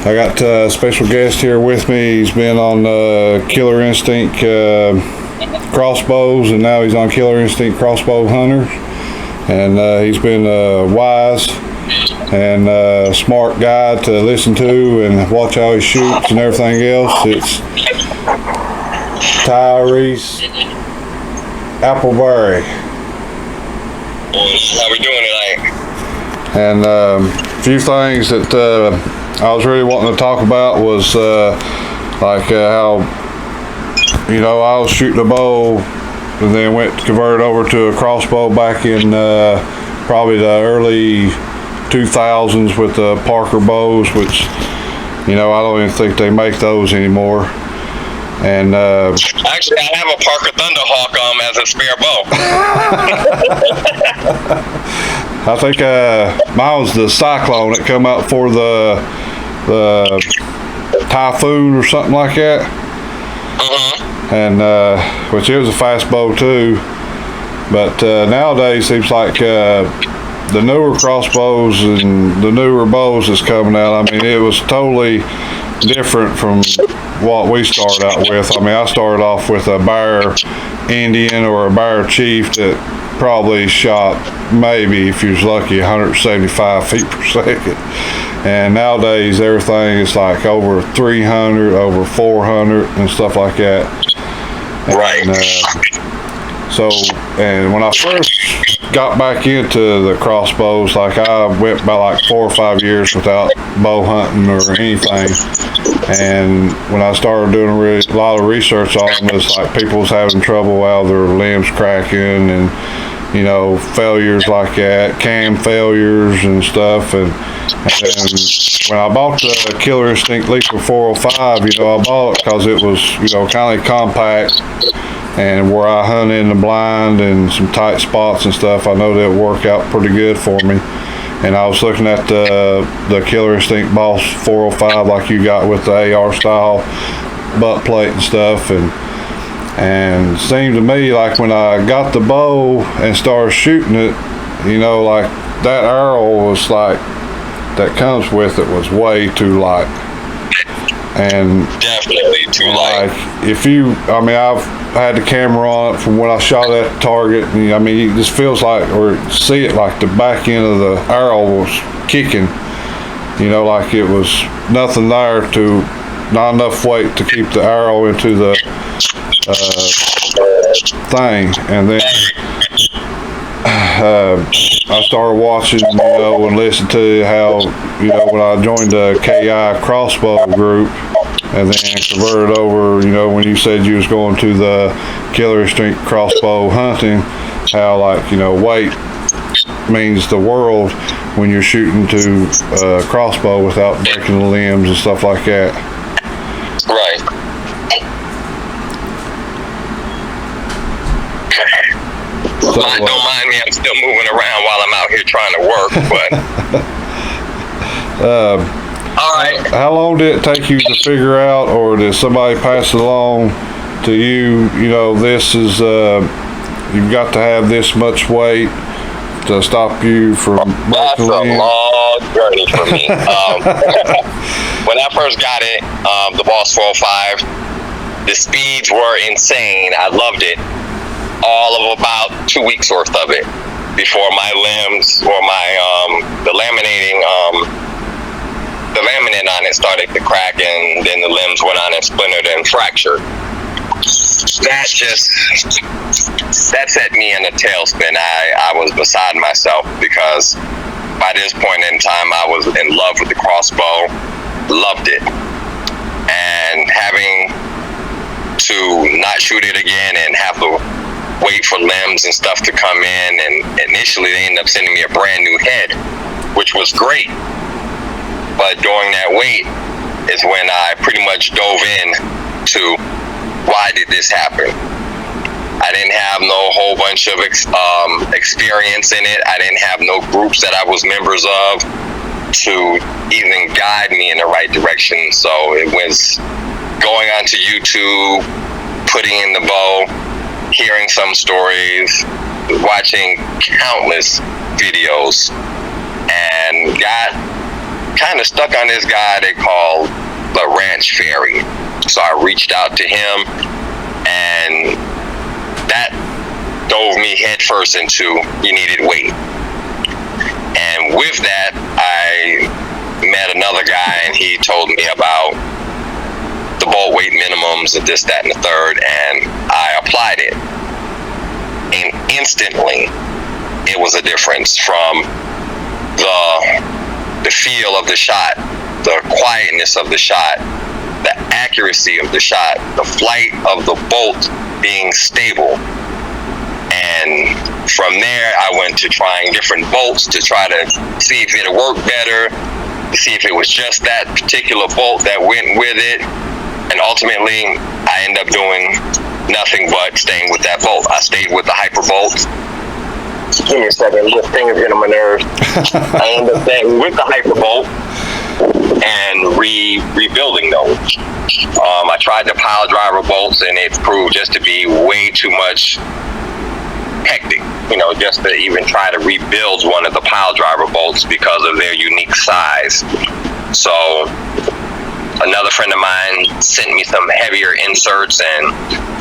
I got a special guest here with me. He's been on Killer Instinct Crossbows, and now he's on Killer Instinct Crossbow Hunters. And he's been wise and smart guy to listen to and watch how he shoots and everything else. It's Tyree Appleberry. How we doing tonight? And a few things that I was really wanting to talk about was how, you know, I was shooting a bow and then converted over to a crossbow back in probably the early 2000s with the Parker bows, which, you know, I don't even think they make those anymore. And actually, I have a Parker Thunderhawk as a spare bow. I think mine was the Cyclone that come out for the Typhoon or something like that. And which it was a fast bow too. But nowadays seems like the newer crossbows and the newer bows that's coming out, I mean, it was totally different from what we started out with. I mean, I started off with a Bear Indian or a Bear Chief that probably shot maybe, if you was lucky, 175 feet per second. And nowadays everything is like over 300, over 400 and stuff like that. Right. And when I first got back into the crossbows, like I went about like 4 or 5 years without bow hunting or anything. And when I started doing a lot of research on them, it's like people was having trouble while their limbs cracking and, you know, failures like that, cam failures and stuff. And then when I bought the Killer Instinct Lethal 405, you know, I bought it because it was, you know, kind of compact, and where I hunt in the blind and some tight spots and stuff, I know that would work out pretty good for me. And I was looking at the Killer Instinct Boss 405 like you got with the AR style butt plate and stuff, and it seemed to me like when I got the bow and started shooting it, you know, like that arrow was like, that comes with it was way too light. And definitely too light. Like if you, I mean, I've had the camera on it from when I shot at the target, and I mean, it just feels like, or see it like the back end of the arrow was kicking, you know, like it was nothing there to, not enough weight to keep the arrow into the thing. And then I started watching, you know, and listening to how, you know, when I joined the KI crossbow group and then converted over, you know, when you said you was going to the Killer Instinct crossbow hunting, how, like, you know, weight means the world when you're shooting to crossbow without breaking the limbs and stuff like that. Right. So, don't mind me, I'm still moving around while I'm out here trying to work, but all right. How long did it take you to figure out, or did somebody pass it along to you, you know, this is you've got to have this much weight to stop you from that's a long journey for me. When I first got it, the Boss 405, the speeds were insane. I loved it. All of about 2 weeks worth of it before my limbs or my the laminate on it started to crack, and then the limbs went on and splintered and fractured. That set me in a tailspin. I was beside myself, because by this point in time I was in love with the crossbow, loved it, and having to not shoot it again and have to wait for limbs and stuff to come in, and initially they ended up sending me a brand new head, which was great. But during that wait is when I pretty much dove in to why did this happen. I didn't have no whole bunch of experience in it. I didn't have no groups that I was members of to even guide me in the right direction. So it was going onto YouTube, putting in the bow, hearing some stories, watching countless videos, and got kind of stuck on this guy they call the Ranch Fairy. So I reached out to him, and that dove me headfirst into you needed weight. And with that, I met another guy, and he told me about the bolt weight minimums and this, that, and the third, and I applied it. And instantly, it was a difference from the feel of the shot, the quietness of the shot, the accuracy of the shot, the flight of the bolt being stable. And from there, I went to trying different bolts to try to see if it'll work better, to see if it was just that particular bolt that went with it. And ultimately, I ended up doing nothing but staying with that bolt. I stayed with the Hyper bolt. Give me a second, little fingers getting on my nerves. I ended up staying with the Hyper bolt and rebuilding those. I tried the pile driver bolts, and it proved just to be way too much hectic, just to even try to rebuild one of the pile driver bolts because of their unique size. So another friend of mine sent me some heavier inserts and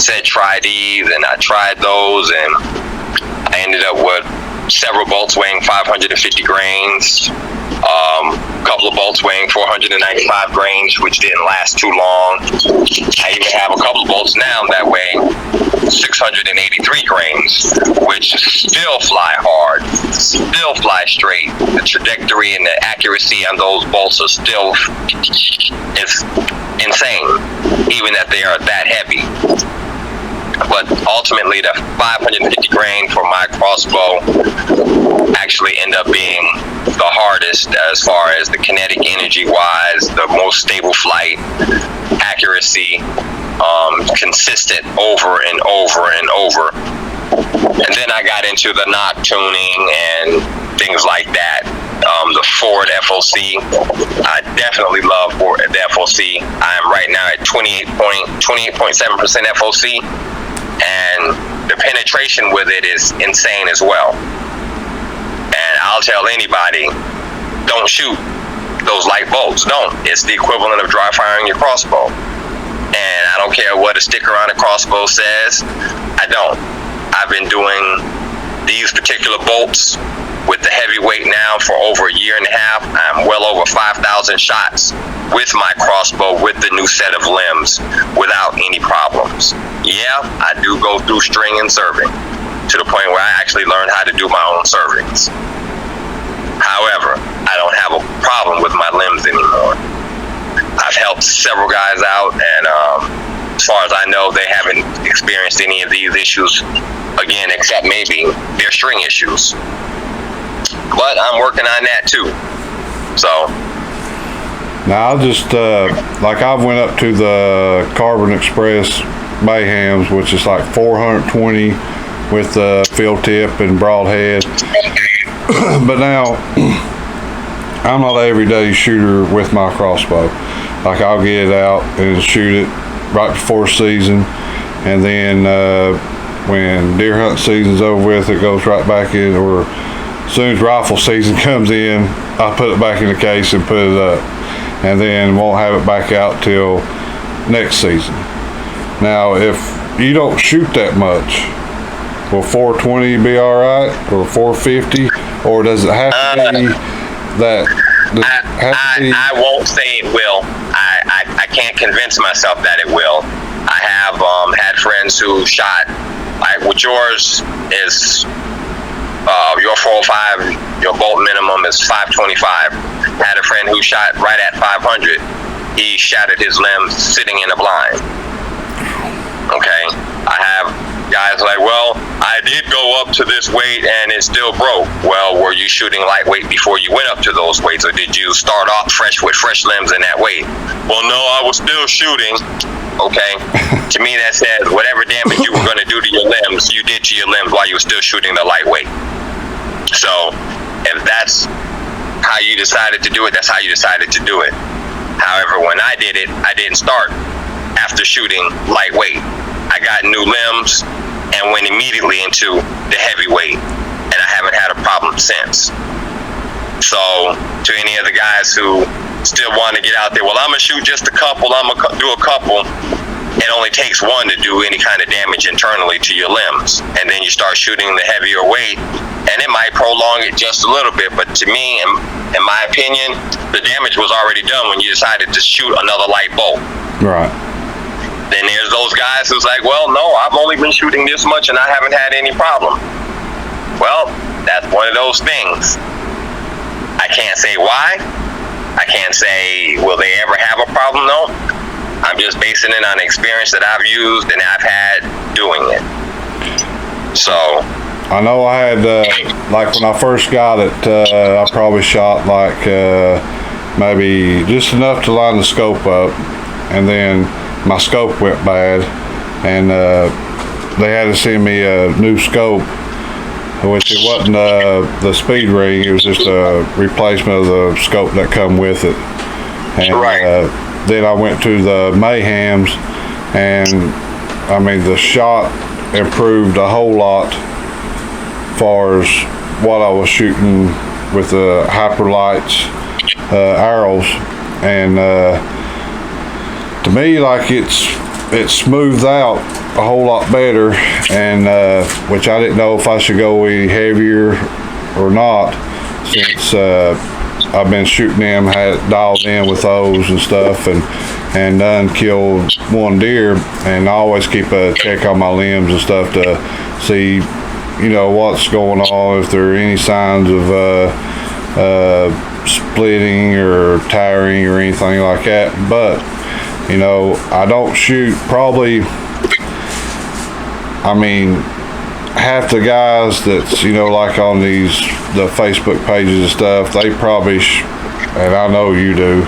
said try these, and I tried those, and I ended up with several bolts weighing 550 grains, a couple of bolts weighing 495 grains, which didn't last too long. I even have a couple of bolts now that weigh 683 grains, which still fly hard, still fly straight. The trajectory and the accuracy on those bolts are still insane, even that they are that heavy. But ultimately, the 550 grain for my crossbow actually ended up being the hardest as far as the kinetic energy wise, the most stable flight, accuracy, consistent over and over and over. And then I got into the knock tuning and things like that. The Ford FOC, I definitely love the FOC. I am right now at 28.7% FOC, and the penetration with it is insane as well. And I'll tell anybody, don't shoot those light bolts. Don't. It's the equivalent of dry firing your crossbow. And I don't care what a sticker on a crossbow says. I don't. I've been doing these particular bolts with the heavyweight now for over a year and a half. I'm well over 5,000 shots with my crossbow with the new set of limbs without any problems. Yeah, I do go through string and serving to the point where I actually learned how to do my own servings. However, I don't have a problem with my limbs anymore. I've helped several guys out, and as far as I know, they haven't experienced any of these issues again, except maybe their string issues. But I'm working on that too. So now I'll just like I went up to the Carbon Express Mayhems, which is like 420 with the field tip and broadhead. But now I'm not an everyday shooter with my crossbow. Like I'll get it out and shoot it right before season, and then when deer hunt season's over with, it goes right back in, or as soon as rifle season comes in, I put it back in the case and put it up, and then won't have it back out till next season. Now, if you don't shoot that much, will 420 be all right, or 450, or does it have to be that? I won't say it will. I can't convince myself that it will. I have had friends who shot, like with yours is your 405, your bolt minimum is 525. Had a friend who shot right at 500. He shattered his limbs sitting in a blind. Okay, I have guys like, well, I did go up to this weight and it still broke. Well, were you shooting lightweight before you went up to those weights, or did you start off fresh with fresh limbs in that weight? Well, no, I was still shooting. Okay, to me that says whatever damage you were going to do to your limbs, you did to your limbs while you were still shooting the lightweight. So if that's how you decided to do it, that's how you decided to do it. However, when I did it, I didn't start after shooting lightweight. I got new limbs and went immediately into the heavyweight, and I haven't had a problem since. So to any of the guys who still want to get out there, well, I'm gonna shoot just a couple, I'm gonna do a couple. It only takes one to do any kind of damage internally to your limbs, and then you start shooting the heavier weight, and it might prolong it just a little bit. But to me, in my opinion, the damage was already done when you decided to shoot another light bolt. Right. Then there's those guys who's like, well, no, I've only been shooting this much and I haven't had any problem. Well, that's one of those things. I can't say why. I can't say, will they ever have a problem? No. I'm just basing it on experience that I've used and I've had doing it. So. I know I had, like when I first got it, I probably shot like maybe just enough to line the scope up. And then my scope went bad. And they had to send me a new scope, which it wasn't the speed ring, it was just a replacement of the scope that come with it. And then I went to the Mayhems, and I mean the shot improved a whole lot as far as what I was shooting with the Hyperlights arrows. And to me, like it smoothed out a whole lot better, and which I didn't know if I should go any heavier or not, since I've been shooting them, had it dialed in with those and stuff, and done killed one deer, and I always keep a check on my limbs and stuff to see, you know, what's going on, if there are any signs of splitting or tiring or anything like that. But you know, I don't shoot probably, I mean, half the guys that's, you know, like on the Facebook pages and stuff, they probably, and I know you do,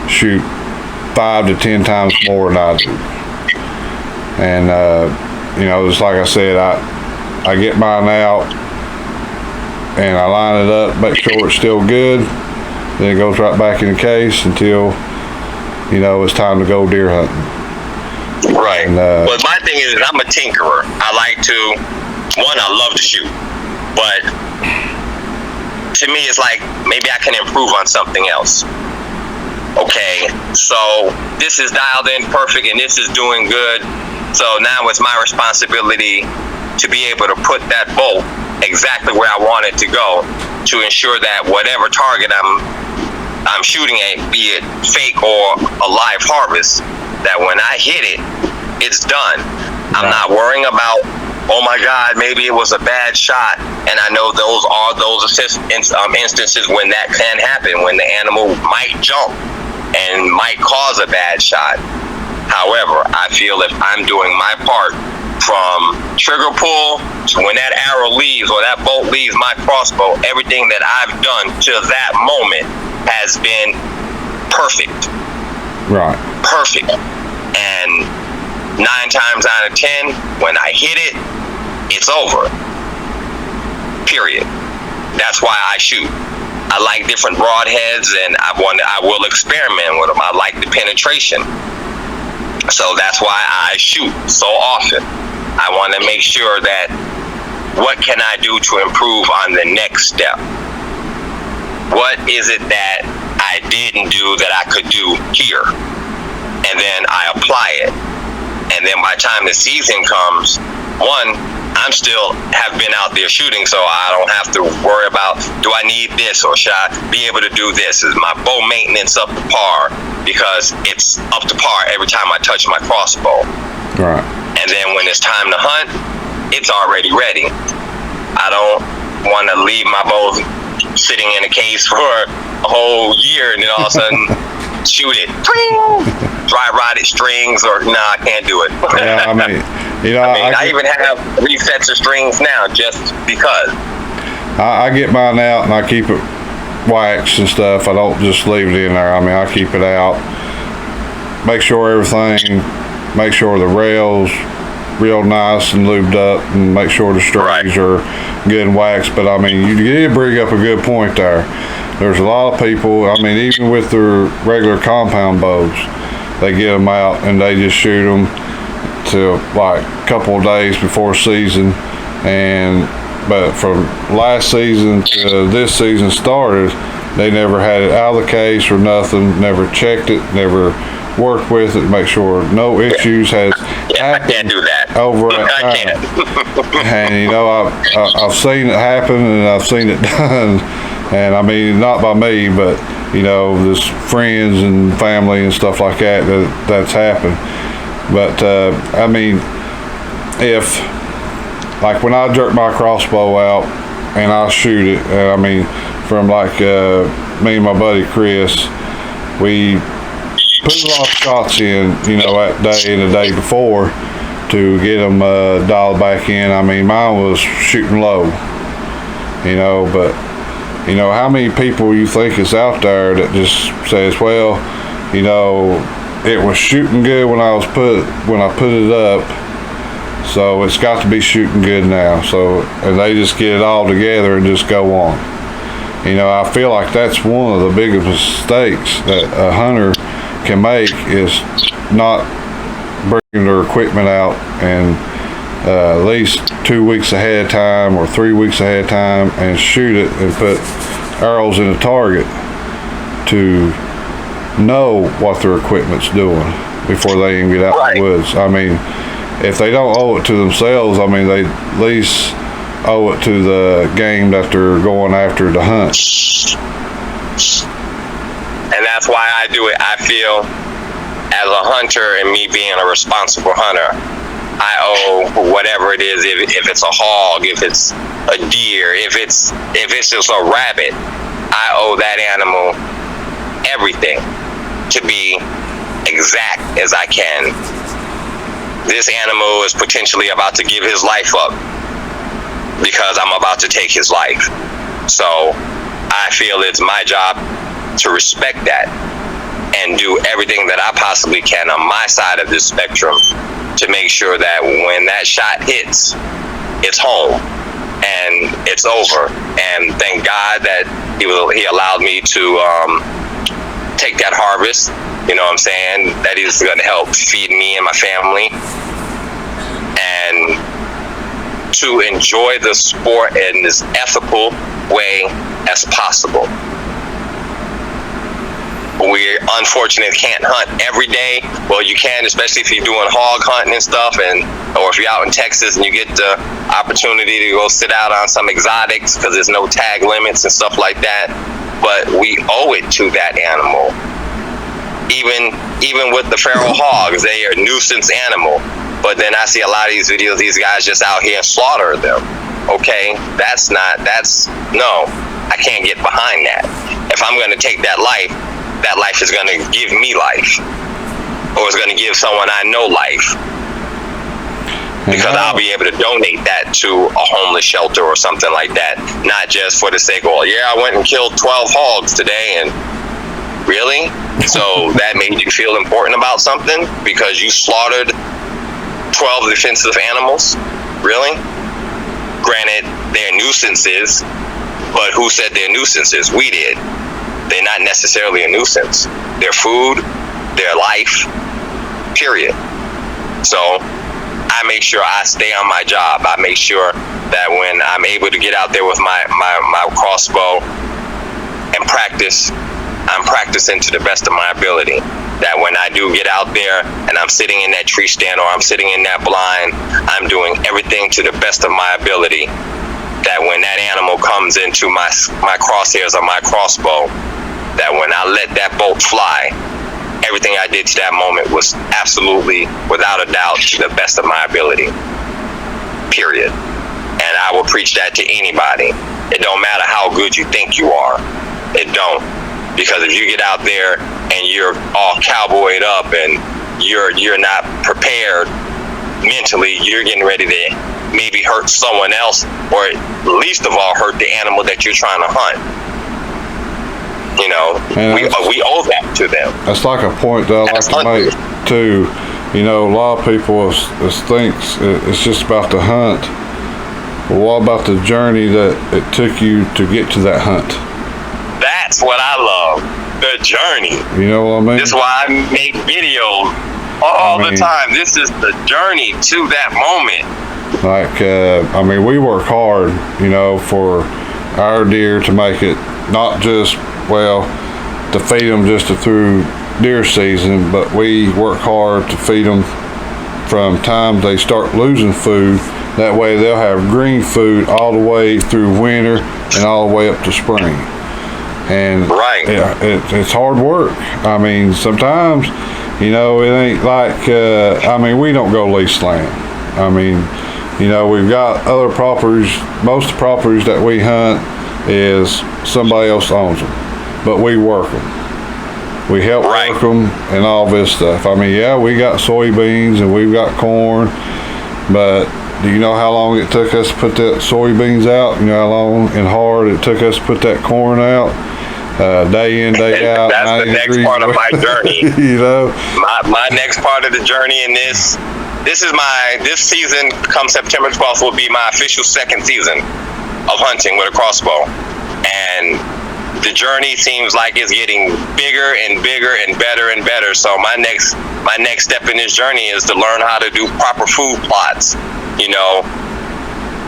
shoot 5 to 10 times more than I do. And, you know, just like I said, I get mine out and I line it up, make sure it's still good, then it goes right back in the case until, you know, it's time to go deer hunting. Right. But my thing is, I'm a tinkerer. I like to, I love to shoot. But to me, it's like, maybe I can improve on something else. Okay, so this is dialed in perfect and this is doing good. So now it's my responsibility to be able to put that bolt exactly where I want it to go, to ensure that whatever target I'm shooting at, be it fake or a live harvest, that when I hit it, it's done. I'm not worrying about, oh my God, maybe it was a bad shot. And I know those are those instances when that can happen, when the animal might jump and might cause a bad shot. However, I feel if I'm doing my part from trigger pull to when that arrow leaves or that bolt leaves my crossbow, everything that I've done to that moment has been perfect. Right. Perfect. And 9 times out of 10, when I hit it, it's over. Period. That's why I shoot. I like different broadheads, and I will experiment with them. I like the penetration. So that's why I shoot so often. I want to make sure that what can I do to improve on the next step? What is it that I didn't do that I could do here? And then I apply it. And then by the time the season comes, I'm still have been out there shooting, so I don't have to worry about, do I need this or should I be able to do this? Is my bow maintenance up to par? Because it's up to par every time I touch my crossbow. Right. And then when it's time to hunt, it's already ready. I don't want to leave my bow sitting in a case for a whole year and then all of a sudden shoot it. Dry rotted strings, or I can't do it. Yeah, I mean, you know, I even have resets of strings now just because. I get mine out and I keep it waxed and stuff. I don't just leave it in there. I mean, I keep it out, make sure the rails real nice and lubed up, and make sure the strings are good and waxed. But I mean, you did bring up a good point there. There's a lot of people, I mean, even with their regular compound bows, they get them out and they just shoot them to like a couple of days before season. But from last season to this season started, they never had it out of the case or nothing, never checked it, never worked with it to make sure no issues has I can't do that. over at I can't. And you know, I've seen it happen and I've seen it done, and I mean not by me, but you know, there's friends and family and stuff like that's happened. But I mean, if like when I jerk my crossbow out and I shoot it, I mean, from like me and my buddy Chris, we put a lot of shots in, you know, that day and the day before to get them dialed back in. I mean, mine was shooting low, you know, but you know, how many people you think is out there that just says, well, you know, it was shooting good when I put it up, so it's got to be shooting good now. So, and they just get it all together and just go on. You know, I feel like that's one of the biggest mistakes that a hunter can make, is not bringing their equipment out and at least 2 weeks ahead of time or 3 weeks ahead of time and shoot it and put arrows in a target to know what their equipment's doing before they even get out in the woods. I mean, if they don't owe it to themselves, I mean, they at least owe it to the game that they're going after to hunt. And that's why I do it. I feel as a hunter, and me being a responsible hunter, I owe whatever it is, if it's a hog, if it's a deer, if it's just a rabbit, I owe that animal everything to be exact as I can. This animal is potentially about to give his life up because I'm about to take his life. So I feel it's my job to respect that and do everything that I possibly can on my side of this spectrum to make sure that when that shot hits, it's home and it's over. And thank God that he allowed me to take that harvest. You know what I'm saying? That is going to help feed me and my family, and to enjoy the sport in as ethical way as possible. We unfortunately can't hunt every day. Well, you can, especially if you're doing hog hunting and stuff, or if you're out in Texas and you get the opportunity to go sit out on some exotics because there's no tag limits and stuff like that. But we owe it to that animal. Even with the feral hogs, they are a nuisance animal. But then I see a lot of these videos, these guys just out here and slaughter them. Okay, no, I can't get behind that. If I'm going to take that life is going to give me life, or it's going to give someone I know life, because I'll be able to donate that to a homeless shelter or something like that, not just for the sake of, I went and killed 12 hogs today, and really? So that made you feel important about something because you slaughtered 12 defensive animals? Really? Granted, they're nuisances, but who said they're nuisances? We did. They're not necessarily a nuisance. They're food, they're life, period. So I make sure I stay on my job. I make sure that when I'm able to get out there with my crossbow and practice, I'm practicing to the best of my ability. That when I do get out there and I'm sitting in that tree stand or I'm sitting in that blind, I'm doing everything to the best of my ability. That when that animal comes into my crosshairs or my crossbow, that when I let that bolt fly, everything I did to that moment was absolutely, without a doubt, to the best of my ability. Period. And I will preach that to anybody. It don't matter how good you think you are. It don't. Because if you get out there and you're all cowboyed up and you're not prepared mentally, you're getting ready to maybe hurt someone else, or least of all hurt the animal that you're trying to hunt. You know, we owe that to them. That's like a point that I like to make too. You know, a lot of people thinks it's just about the hunt. Well, what about the journey that it took you to get to that hunt? That's what I love, the journey. You know what I mean? This is why I make videos all the time. This is the journey to that moment. Like, I mean, we work hard, you know, for our deer to make it not just well, to feed them just through deer season, but we work hard to feed them from time they start losing food. That way they'll have green food all the way through winter and all the way up to spring. And yeah, it's hard work. I mean, sometimes, you know, it ain't like, I mean, we don't go lease land. I mean, you know, we've got other properties. Most of the properties that we hunt is somebody else owns them, but we work them. We help work them and all this stuff. I mean, yeah, we got soybeans and we've got corn, but do you know how long it took us to put that soybeans out? You know how long and hard it took us to put that corn out? Day in, day out. That's the next part of my journey. You know, my next part of the journey in this season, come September 12th, will be my official second season of hunting with a crossbow, and the journey seems like it's getting bigger and bigger and better and better. So my next step in this journey is to learn how to do proper food plots, you know,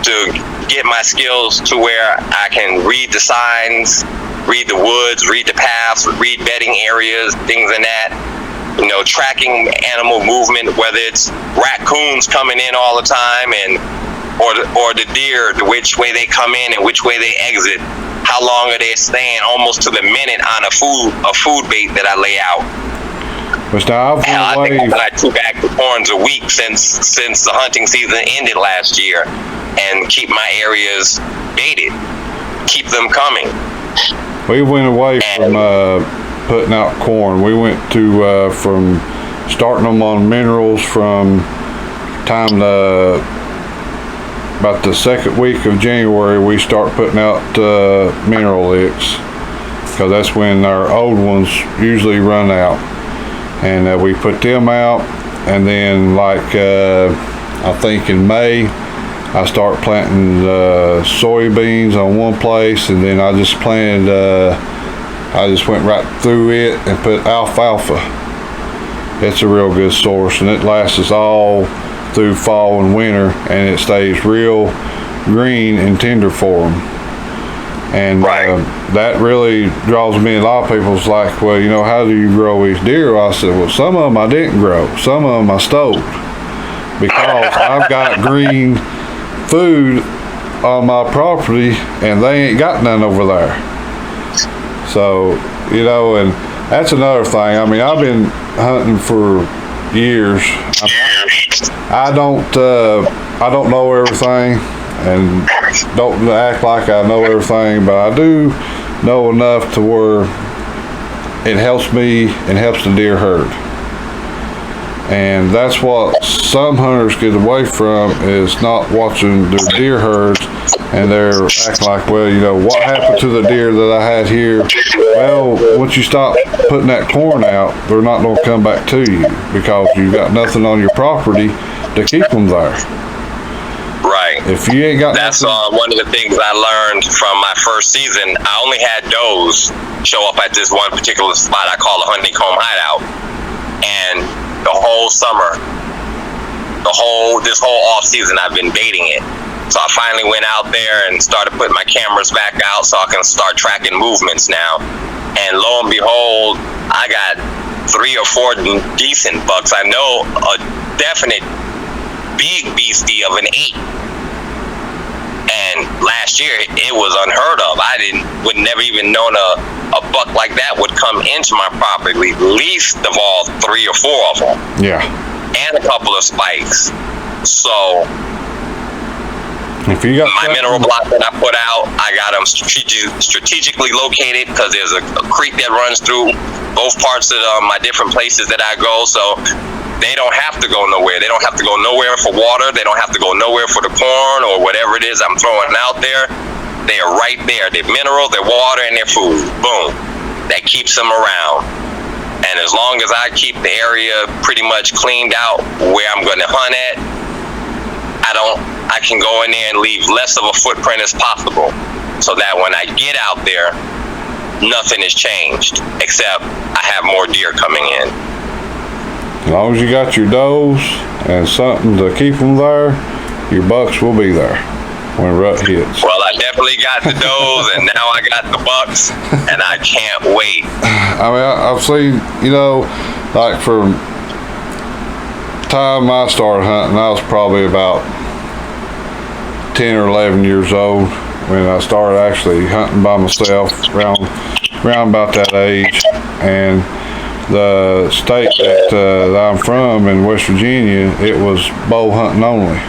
to get my skills to where I can read the signs, read the woods, read the paths, read bedding areas, things in that. You know, tracking animal movement, whether it's raccoons coming in all the time or the deer, which way they come in and which way they exit. How long are they staying almost to the minute on a food bait that I lay out? I think I've got 2 bags of horns a week since the hunting season ended last year, and keep my areas baited, keep them coming. We went away from putting out corn. We went to from starting them on minerals from time to about the second week of January. We start putting out mineral licks, because that's when our old ones usually run out, and we put them out. And then like I think in May I start planting soybeans on one place, and then I just planted I just went right through it and put alfalfa. It's a real good source, and it lasts us all through fall and winter, and it stays real green and tender for them. And that really draws me. A lot of people's like, well, you know, how do you grow these deer? I said, well, some of them I didn't grow. Some of them I stole, because I've got green food on my property and they ain't got none over there. So, you know, and that's another thing. I mean, I've been hunting for years. I don't know everything, and don't act like I know everything, but I do know enough to where it helps me and helps the deer herd. And that's what some hunters get away from, is not watching their deer herds, and they're acting like, well, you know, what happened to the deer that I had here? Well, once you stop putting that corn out, they're not going to come back to you, because you've got nothing on your property to keep them there. Right. If you ain't got that's one of the things I learned from my first season. I only had does show up at this one particular spot I call a honeycomb hideout, and the whole summer, this whole off season, I've been baiting it. So I finally went out there and started putting my cameras back out so I can start tracking movements now. And lo and behold, I got 3 or 4 decent bucks. I know a definite big beastie of an 8. And last year it was unheard of. Would never even known a buck like that would come into my property. Least of all 3 or 4 of them. Yeah. And a couple of spikes. So if you got my mineral block that I put out, I got them strategically located, because there's a creek that runs through both parts of my different places that I go. So they don't have to go nowhere. They don't have to go nowhere for water. They don't have to go nowhere for the corn or whatever it is I'm throwing out there. They are right there. They're mineral, their water, and their food. Boom. That keeps them around. And as long as I keep the area pretty much cleaned out where I'm going to hunt at, I can go in there and leave less of a footprint as possible, so that when I get out there, nothing has changed, except I have more deer coming in. As long as you got your does and something to keep them there, your bucks will be there when rut hits. Well, I definitely got the does, and now I got the bucks, and I can't wait. I mean, I've seen, like from time I started hunting, I was probably about 10 or 11 years old when I started actually hunting by myself, around about that age. And the state that I'm from in West Virginia, it was bow hunting only.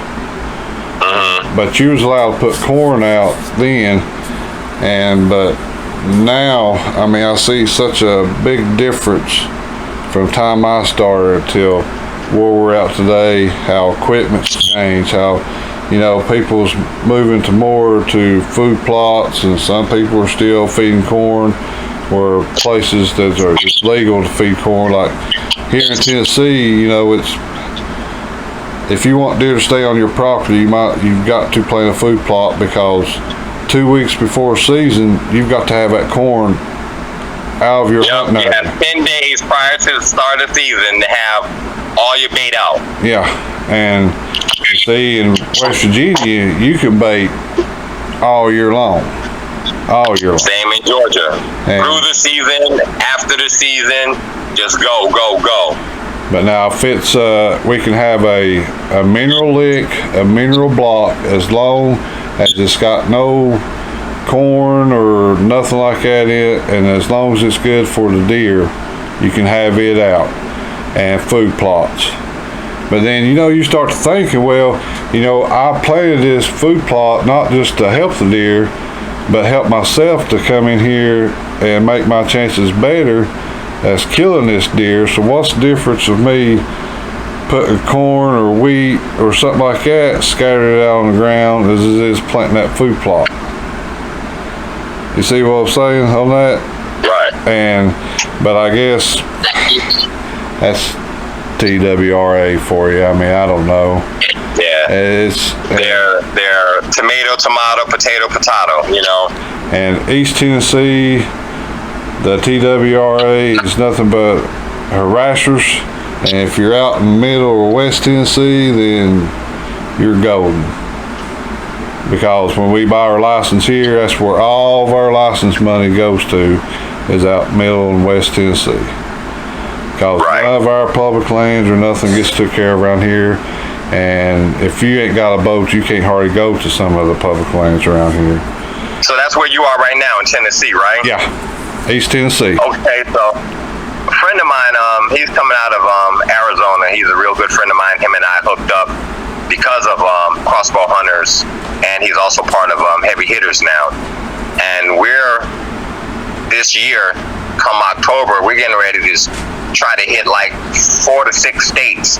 But you was allowed to put corn out then, but now, I mean, I see such a big difference from the time I started till where we're at today, how equipment's changed, how, people's moving to food plots, and some people are still feeding corn, or places that are just legal to feed corn. Like here in Tennessee, if you want deer to stay on your property, you've got to plant a food plot, because 2 weeks before season, you've got to have that corn out of your hunting area. You have 10 days prior to the start of the season to have all your bait out. Yeah, and you see, in West Virginia, you can bait all year long. All year long. Same in Georgia. Through the season, after the season, just go, go, go. But now if it's, we can have a mineral lick, a mineral block, as long as it's got no corn or nothing like that in it, and as long as it's good for the deer, you can have it out, and food plots. But then, you start to thinking, well, I planted this food plot not just to help the deer, but help myself to come in here and make my chances better as killing this deer. So what's the difference of me putting corn or wheat or something like that, scattered it out on the ground, as it is planting that food plot? You see what I'm saying on that? Right. But I guess that's TWRA for you. I mean, I don't know. Yeah. They're tomato, potato, And East Tennessee, the TWRA is nothing but harassers. And if you're out in middle or West Tennessee, then you're golden. Because when we buy our license here, that's where all of our license money goes to, is out middle and West Tennessee. Because none of our public lands or nothing gets took care of around here. And if you ain't got a boat, you can't hardly go to some of the public lands around here. So that's where you are right now in Tennessee, right? Yeah, East Tennessee. Okay, so a friend of mine, he's coming out of Arizona. He's a real good friend of mine. Him and I hooked up because of Crossbow Hunters, and he's also part of Heavy Hitters now. And this year, come October, we're getting ready to try to hit like 4 to 6 states,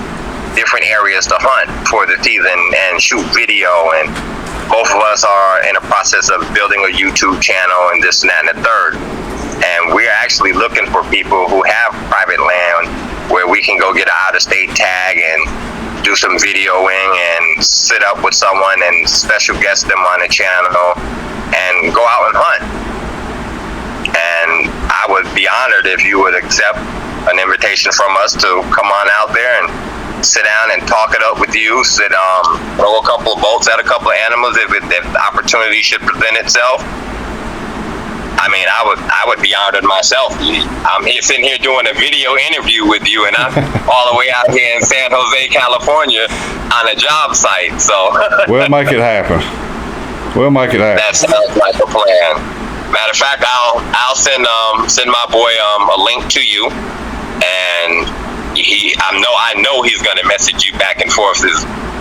different areas to hunt for the season and shoot video. And both of us are in a process of building a YouTube channel and this and that and the third. And we're actually looking for people who have private land where we can go get an out-of-state tag and do some videoing and sit up with someone and special guest them on the channel and go out and hunt. And I would be honored if you would accept an invitation from us to come on out there and sit down and talk it up with you, throw a couple of bolts at a couple of animals if the opportunity should present itself. I mean, I would be honored myself. I'm here sitting here doing a video interview with you, and I'm all the way out here in San Jose, California on a job site. So we'll make it happen. That sounds like a plan. Matter of fact, I'll send my boy a link to you, and I know he's gonna message you back and forth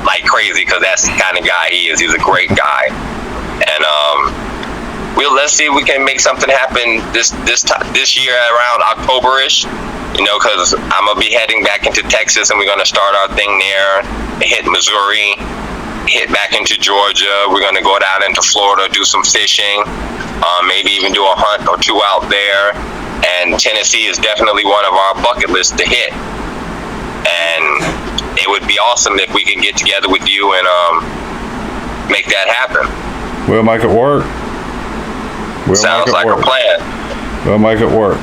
like crazy, because that's the kind of guy he is. He's a great guy, and let's see if we can make something happen this year around October-ish. Because I'm gonna be heading back into Texas, and we're gonna start our thing there, hit Missouri, hit back into Georgia. We're gonna go down into Florida, do some fishing, maybe even do a hunt or two out there. And Tennessee is definitely one of our bucket lists to hit. And it would be awesome if we can get together with you and make that happen. We'll make it work. Sounds like a plan. We'll make it work.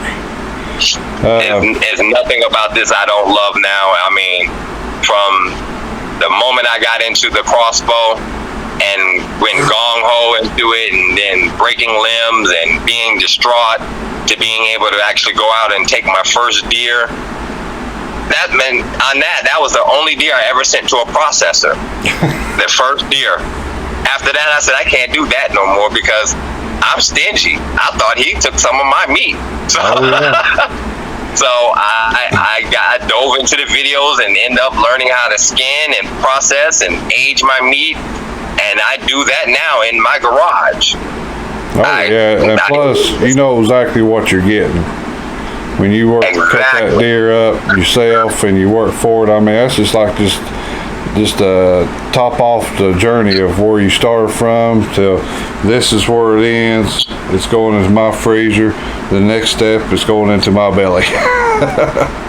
There's nothing about this I don't love now. I mean, from the moment I got into the crossbow and went gong-ho into it and then breaking limbs and being distraught to being able to actually go out and take my first deer. That meant that was the only deer I ever sent to a processor. The first deer. After that, I said, I can't do that no more because I'm stingy. I thought he took some of my meat. So, so I dove into the videos and ended up learning how to skin and process and age my meat. And I do that now in my garage. And plus, you know exactly what you're getting. When you cut that deer up yourself and you work for it, I mean, that's just like just top off the journey of where you started from till this is where it ends. It's going into my freezer. The next step is going into my belly.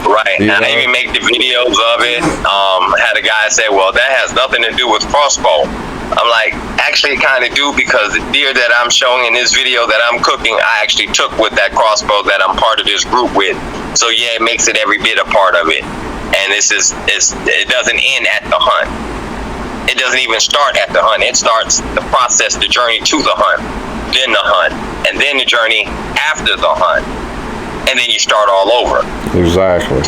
Right. And I even make the videos of it. Had a guy say, well, that has nothing to do with Crossbow. I'm like, actually it kind of do, because the deer that I'm showing in this video that I'm cooking, I actually took with that Crossbow that I'm part of this group with. So yeah, it makes it every bit a part of it. And it doesn't end at the hunt. It doesn't even start at the hunt. It starts the process, the journey to the hunt, then the hunt, and then the journey after the hunt. And then you start all over. Exactly.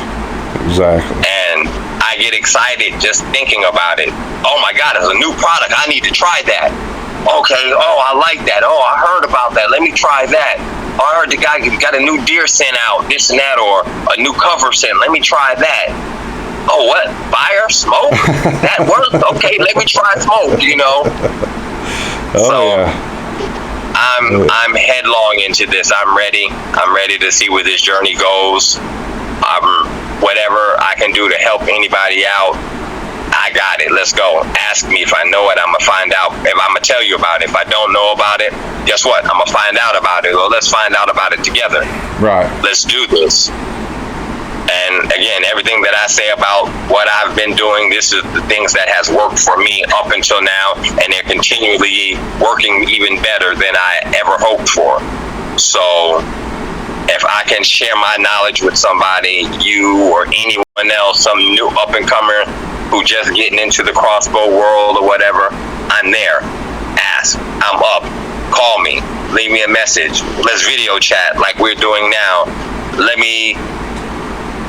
And I get excited just thinking about it. Oh my God, it's a new product. I need to try that. Okay, oh, I like that. Oh, I heard about that. Let me try that. Oh, I heard the guy got a new deer scent out, this and that, or a new cover scent. Let me try that. Oh, what? Fire? Smoke? That works? Okay, let me try smoke, you know? I'm headlong into this. I'm ready. I'm ready to see where this journey goes. Whatever I can do to help anybody out, I got it. Let's go. Ask me if I know it. I'm going to find out. If I'm going to tell you about it. If I don't know about it, guess what? I'm going to find out about it. Well, let's find out about it together. Right. Let's do this. And again, everything that I say about what I've been doing, this is the things that has worked for me up until now, and they're continually working even better than I ever hoped for. So if I can share my knowledge with somebody, you or anyone else, some new up-and-comer who just getting into the crossbow world or whatever, I'm there. Ask. I'm up. Call me. Leave me a message. Let's video chat like we're doing now. Let me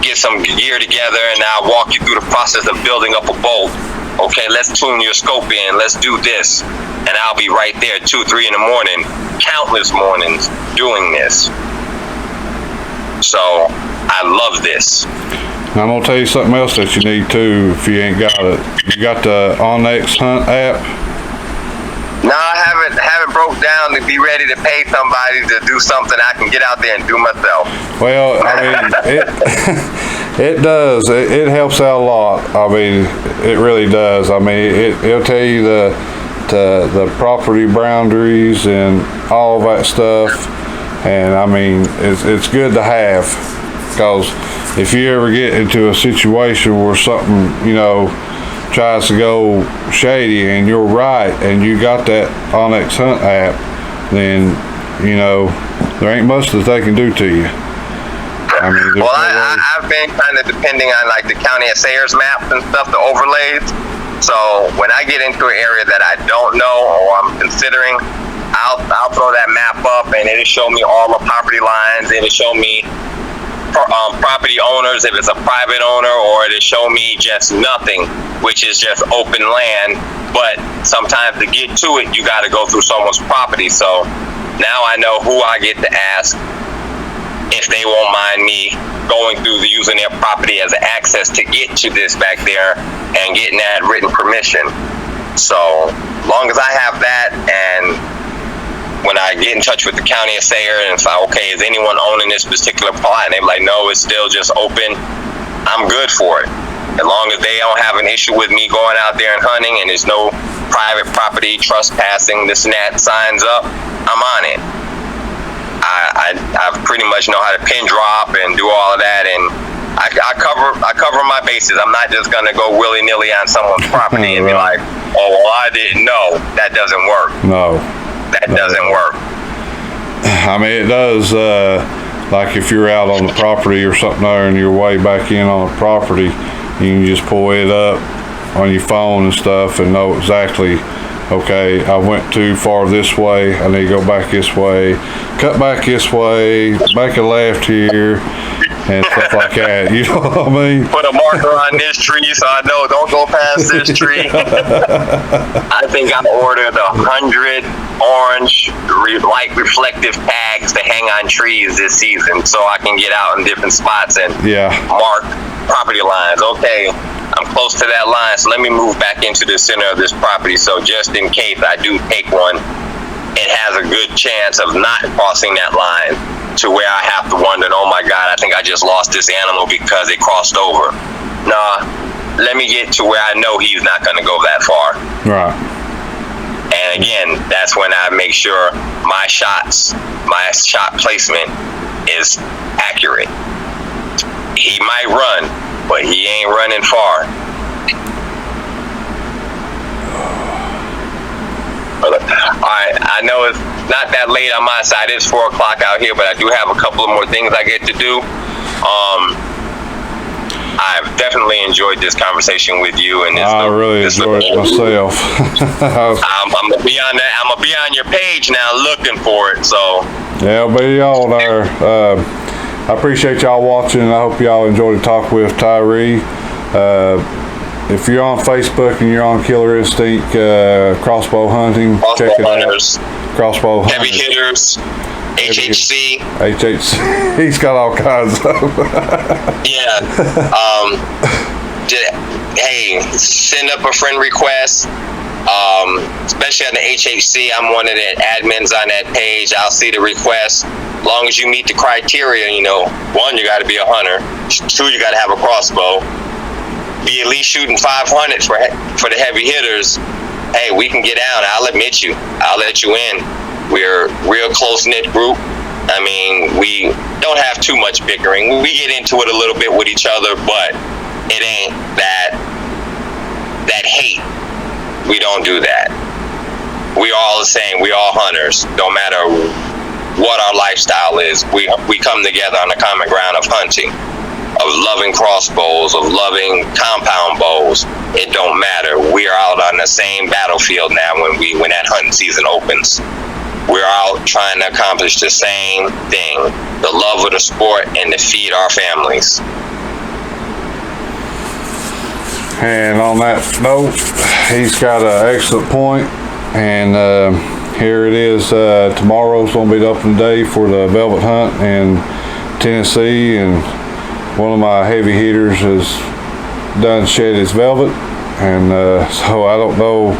get some gear together and I'll walk you through the process of building up a bolt. Okay, let's tune your scope in. Let's do this. And I'll be right there 2, 3 in the morning, countless mornings doing this. So I love this. I'm gonna tell you something else that you need too if you ain't got it. You got the Onyx Hunt app? No, I haven't broke down to be ready to pay somebody to do something I can get out there and do myself. Well, I mean, it does. It helps out a lot. I mean, it really does. I mean, it'll tell you the property boundaries and all of that stuff. And I mean, it's good to have, because if you ever get into a situation where something, you know, tries to go shady and you're right and you got that Onyx Hunt app, then, you know, there ain't much that they can do to you. I mean, well, I've been kind of depending on like the county assayors maps and stuff, the overlays. So when I get into an area that I don't know or I'm considering, I'll throw that map up and it'll show me all the property lines. It'll show me property owners if it's a private owner, or it'll show me just nothing, which is just open land. But sometimes to get to it, you got to go through someone's property. So now I know who I get to ask if they won't mind me going through using their property as access to get to this back there and getting that written permission. So long as I have that, and when I get in touch with the county assayer and it's like, okay, is anyone owning this particular plot? And they're like, no, it's still just open. I'm good for it. As long as they don't have an issue with me going out there and hunting and there's no private property trespassing, this and that signs up, I'm on it. I pretty much know how to pin drop and do all of that, and I cover my bases. I'm not just gonna go willy-nilly on someone's property and be like, oh, well, I didn't know. That doesn't work. No. That doesn't work. I mean, it does, like if you're out on the property or something there and you're way back in on the property, you can just pull it up on your phone and stuff and know exactly okay, I went too far this way, I need to go back this way, cut back this way, make a left here, and stuff like that. You know what I mean? Put a marker on this tree so I know don't go past this tree. I think I ordered 100 orange light reflective tags to hang on trees this season so I can get out in different spots and mark property lines. Okay, I'm close to that line, so let me move back into the center of this property, so just in case I do take one, it has a good chance of not crossing that line to where I have to wonder, oh my God, I think I just lost this animal because it crossed over. Nah, let me get to where I know he's not going to go that far. Right. And again, that's when I make sure my shot placement is accurate. He might run, but he ain't running far. Alright, I know it's not that late on my side. It's 4 o'clock out here, but I do have a couple of more things I get to do. I've definitely enjoyed this conversation with you, and I really enjoyed it myself. I'm gonna be on that. I'm gonna be on your page now, looking for it. So yeah, I'll be all there. I appreciate y'all watching. I hope y'all enjoyed the talk with Tyree. If you're on Facebook and you're on Killer Instinct Crossbow Hunting, check it out. Crossbow Heavy Hitters, HHC. HHC. He's got all kinds of Yeah. Hey, send up a friend request. Especially on the HHC, I'm one of the admins on that page. I'll see the request. As long as you meet the criteria, you know, 1, you got to be a hunter. 2, you got to have a crossbow. Be at least shooting 500 for the heavy hitters. Hey, we can get down. I'll admit you. I'll let you in. We're a real close-knit group. I mean, we don't have too much bickering. We get into it a little bit with each other, but it ain't that hate. We don't do that. We all the same. We all hunters. No matter what our lifestyle is, we come together on the common ground of hunting, of loving crossbows, of loving compound bows. It don't matter. We are out on the same battlefield now when that hunting season opens. We're out trying to accomplish the same thing, the love of the sport and to feed our families. And on that note, he's got an excellent point. And here it is. Tomorrow's going to be the opening day for the velvet hunt in Tennessee, and one of my heavy hitters has done shed his velvet, and so I don't know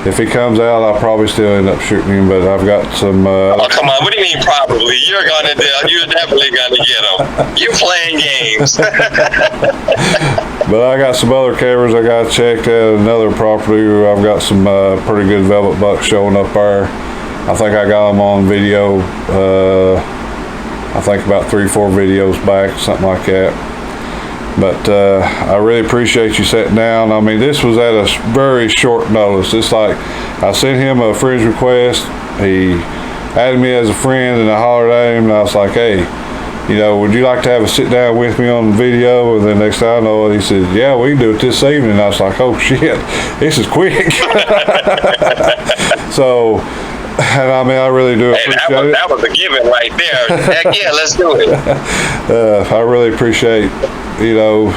if he comes out. I'll probably still end up shooting him, but I've got some oh, come on, what do you mean probably? You're definitely gonna get him. You're playing games. but I got some other cameras I got checked at another property where I've got some pretty good velvet bucks showing up there. I think I got them on video, I think about 3 or 4 videos back, something like that. But I really appreciate you sitting down. I mean, this was at a very short notice. It's like I sent him a friend's request. He added me as a friend, and I hollered at him, and I was like, hey, you know, would you like to have a sit down with me on video? And then next thing I know, he said, yeah, we can do it this evening. And I was like, oh shit, this is quick. So, and I mean, I really do appreciate it. That was a given right there. Heck yeah, let's do it. I really appreciate, you know,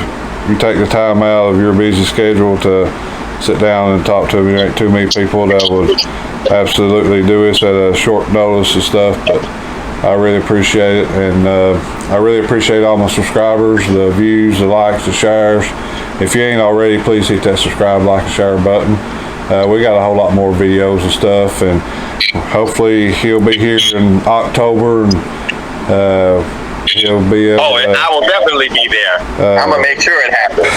you take the time out of your busy schedule to sit down and talk to me. There ain't too many people that would absolutely do this at a short notice and stuff, but I really appreciate it. And I really appreciate all my subscribers, the views, the likes, the shares. If you ain't already, please hit that subscribe, like, and share button. We got a whole lot more videos and stuff, and hopefully he'll be here in October, and he'll be I will definitely be there. I'm gonna make sure it happens.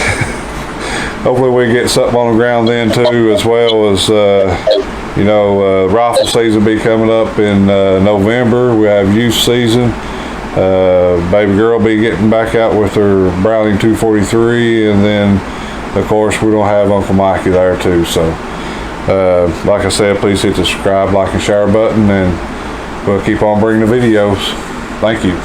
Hopefully we get something on the ground then too, as well as you know, rifle season be coming up in November. We have youth season. Baby girl be getting back out with her Browning 243, and then of course we're gonna have Uncle Mikey there too. So like I said, please hit the subscribe, like, and share button, and we'll keep on bringing the videos. Thank you.